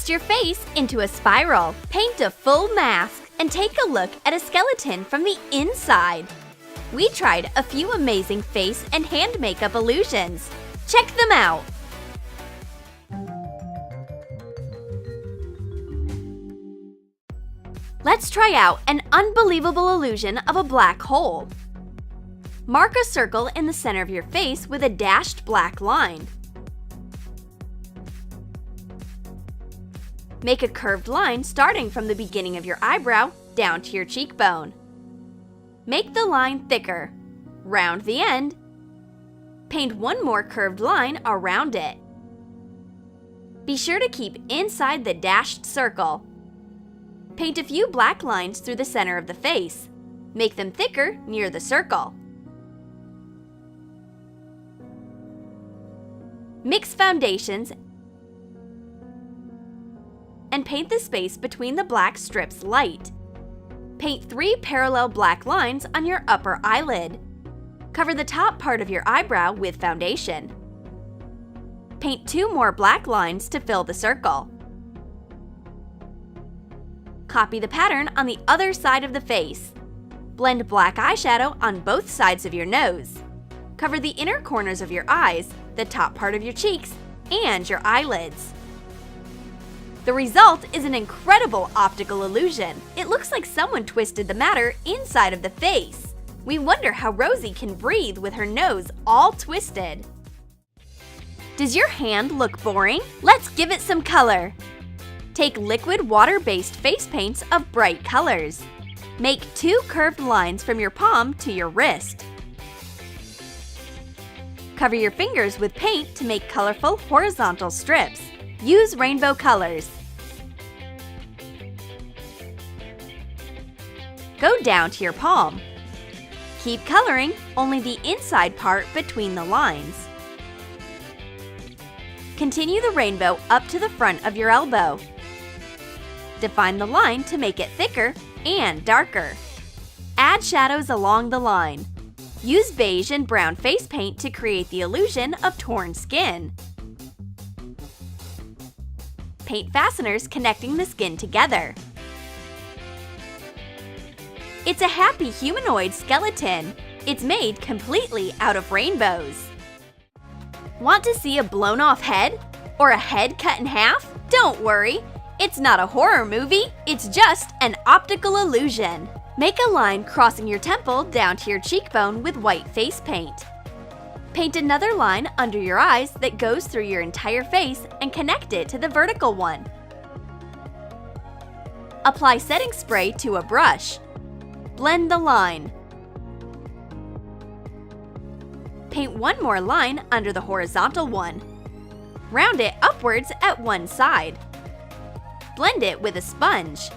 Twist your face into a spiral. Paint a full mask and take a look at a skeleton from the inside. We tried a few amazing face and hand makeup illusions. Check them out! Let's try out an unbelievable illusion of a black hole. Mark a circle in the center of your face with a dashed black line. Make a curved line starting from the beginning of your eyebrow down to your cheekbone. Make the line thicker. Round the end. Paint one more curved line around it. Be sure to keep inside the dashed circle. Paint a few black lines through the center of the face. Make them thicker near the circle. Mix foundations and paint the space between the black strips light. Paint 3 parallel black lines on your upper eyelid. Cover the top part of your eyebrow with foundation. Paint 2 more black lines to fill the circle. Copy the pattern on the other side of the face. Blend black eyeshadow on both sides of your nose. Cover the inner corners of your eyes, the top part of your cheeks, and your eyelids. The result is an incredible optical illusion. It looks like someone twisted the matter inside of the face. We wonder how Rosie can breathe with her nose all twisted. Does your hand look boring? Let's give it some color. Take liquid water-based face paints of bright colors. Make 2 curved lines from your palm to your wrist. Cover your fingers with paint to make colorful horizontal strips. Use rainbow colors. Go down to your palm. Keep coloring only the inside part between the lines. Continue the rainbow up to the front of your elbow. Define the line to make it thicker and darker. Add shadows along the line. Use beige and brown face paint to create the illusion of torn skin. Paint fasteners connecting the skin together. It's a happy humanoid skeleton. It's made completely out of rainbows. Want to see a blown-off head? Or a head cut in half? Don't worry! It's not a horror movie, it's just an optical illusion. Make a line crossing your temple down to your cheekbone with white face paint. Paint another line under your eyes that goes through your entire face and connect it to the vertical one. Apply setting spray to a brush. Blend the line. Paint one more line under the horizontal one. Round it upwards at one side. Blend it with a sponge.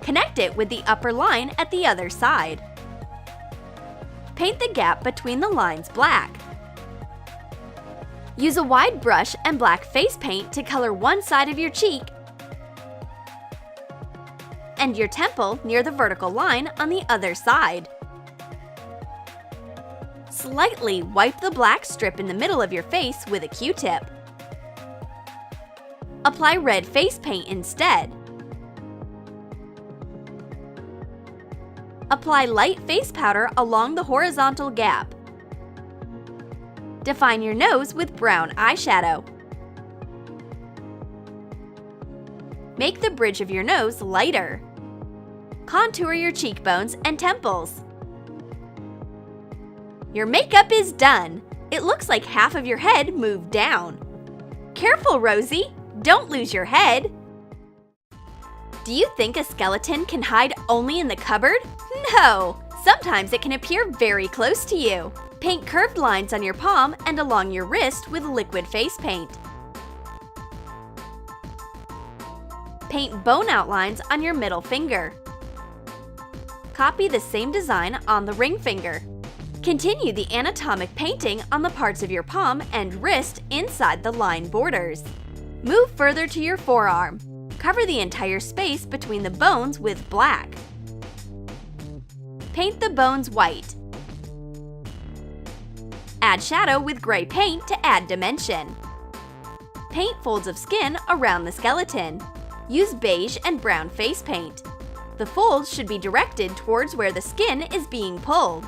Connect it with the upper line at the other side. Paint the gap between the lines black. Use a wide brush and black face paint to color one side of your cheek and your temple near the vertical line on the other side. Slightly wipe the black strip in the middle of your face with a Q-tip. Apply red face paint instead. Apply light face powder along the horizontal gap. Define your nose with brown eyeshadow. Make the bridge of your nose lighter. Contour your cheekbones and temples. Your makeup is done! It looks like half of your head moved down. Careful, Rosie! Don't lose your head! Do you think a skeleton can hide only in the cupboard? No! Sometimes it can appear very close to you. Paint curved lines on your palm and along your wrist with liquid face paint. Paint bone outlines on your middle finger. Copy the same design on the ring finger. Continue the anatomic painting on the parts of your palm and wrist inside the line borders. Move further to your forearm. Cover the entire space between the bones with black. Paint the bones white. Add shadow with gray paint to add dimension. Paint folds of skin around the skeleton. Use beige and brown face paint. The folds should be directed towards where the skin is being pulled.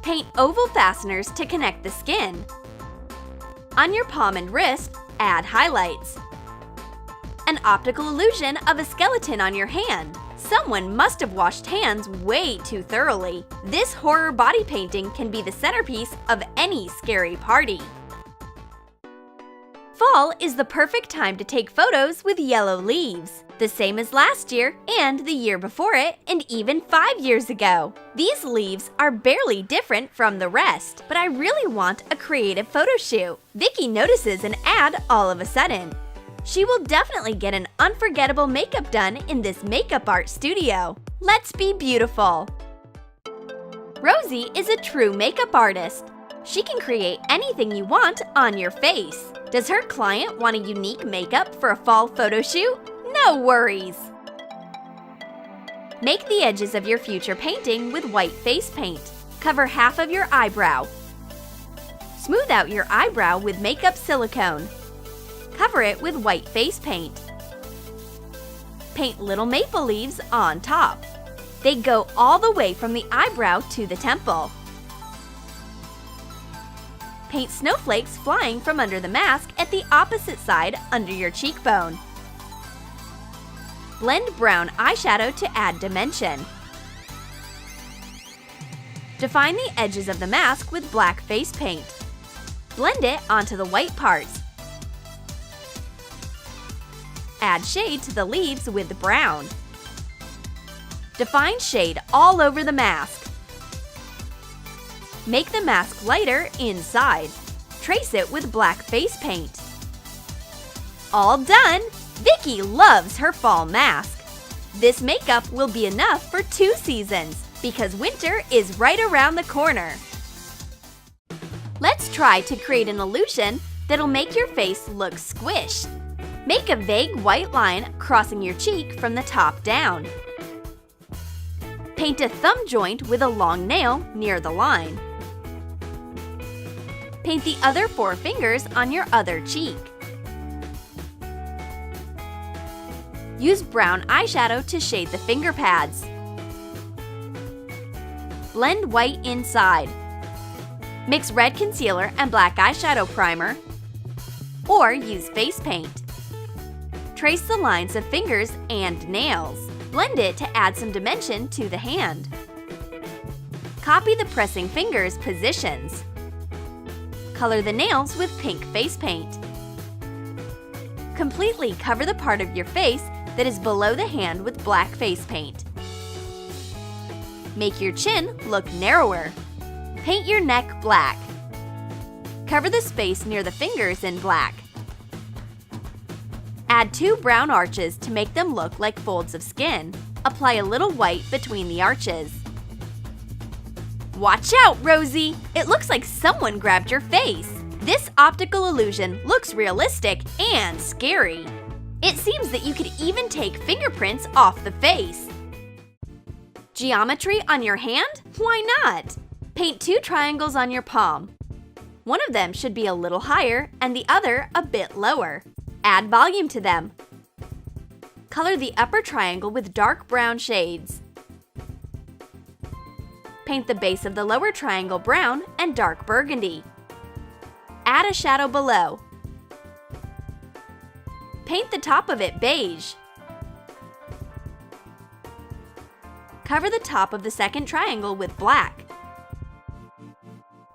Paint oval fasteners to connect the skin. On your palm and wrist, add highlights. An optical illusion of a skeleton on your hand. Someone must have washed hands way too thoroughly. This horror body painting can be the centerpiece of any scary party. Fall is the perfect time to take photos with yellow leaves, the same as last year and the year before it and even 5 years ago. These leaves are barely different from the rest, but I really want a creative photo shoot. Vicky notices an ad all of a sudden. She will definitely get an unforgettable makeup done in this makeup art studio. Let's be beautiful! Rosie is a true makeup artist. She can create anything you want on your face. Does her client want a unique makeup for a fall photo shoot? No worries! Make the edges of your future painting with white face paint. Cover half of your eyebrow. Smooth out your eyebrow with makeup silicone. Cover it with white face paint. Paint little maple leaves on top. They go all the way from the eyebrow to the temple. Paint snowflakes flying from under the mask at the opposite side under your cheekbone. Blend brown eyeshadow to add dimension. Define the edges of the mask with black face paint. Blend it onto the white parts. Add shade to the leaves with brown. Define shade all over the mask. Make the mask lighter inside. Trace it with black face paint. All done! Vicky loves her fall mask. This makeup will be enough for 2 seasons because winter is right around the corner. Let's try to create an illusion that'll make your face look squished. Make a vague white line crossing your cheek from the top down. Paint a thumb joint with a long nail near the line. Paint the other 4 fingers on your other cheek. Use brown eyeshadow to shade the finger pads. Blend white inside. Mix red concealer and black eyeshadow primer, or use face paint. Trace the lines of fingers and nails. Blend it to add some dimension to the hand. Copy the pressing fingers' positions. Color the nails with pink face paint. Completely cover the part of your face that is below the hand with black face paint. Make your chin look narrower. Paint your neck black. Cover the space near the fingers in black. Add 2 brown arches to make them look like folds of skin. Apply a little white between the arches. Watch out, Rosie! It looks like someone grabbed your face. This optical illusion looks realistic and scary. It seems that you could even take fingerprints off the face. Geometry on your hand? Why not? Paint 2 triangles on your palm. One of them should be a little higher and the other a bit lower. Add volume to them. Color the upper triangle with dark brown shades. Paint the base of the lower triangle brown and dark burgundy. Add a shadow below. Paint the top of it beige. Cover the top of the second triangle with black.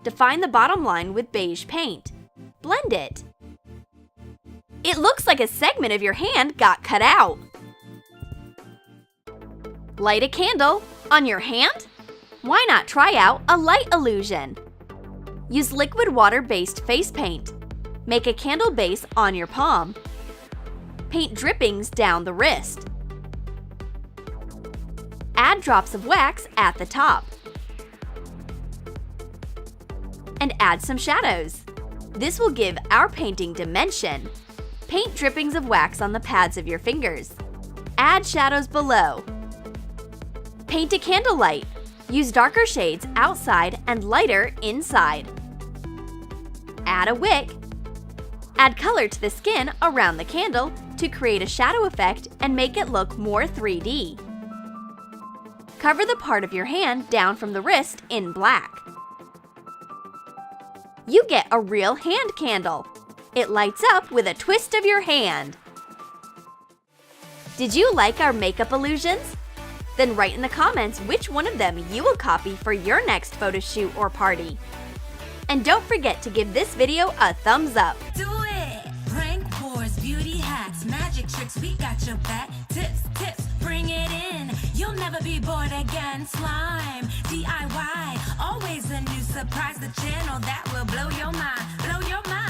Define the bottom line with beige paint. Blend it. It looks like a segment of your hand got cut out. Light a candle on your hand? Why not try out a light illusion? Use liquid water-based face paint. Make a candle base on your palm. Paint drippings down the wrist. Add drops of wax at the top. And add some shadows. This will give our painting dimension. Paint drippings of wax on the pads of your fingers. Add shadows below. Paint a candlelight. Use darker shades outside and lighter inside. Add a wick. Add color to the skin around the candle to create a shadow effect and make it look more 3D. Cover the part of your hand down from the wrist in black. You get a real hand candle. It lights up with a twist of your hand. Did you like our makeup illusions? Then write in the comments which one of them you will copy for your next photo shoot or party. And don't forget to give this video a thumbs up. Do it! Prank wars, beauty hacks, magic tricks, we got your back. Tips, bring it in. You'll never be bored again. Slime, DIY, always a new surprise. The channel that will blow your mind, blow your mind.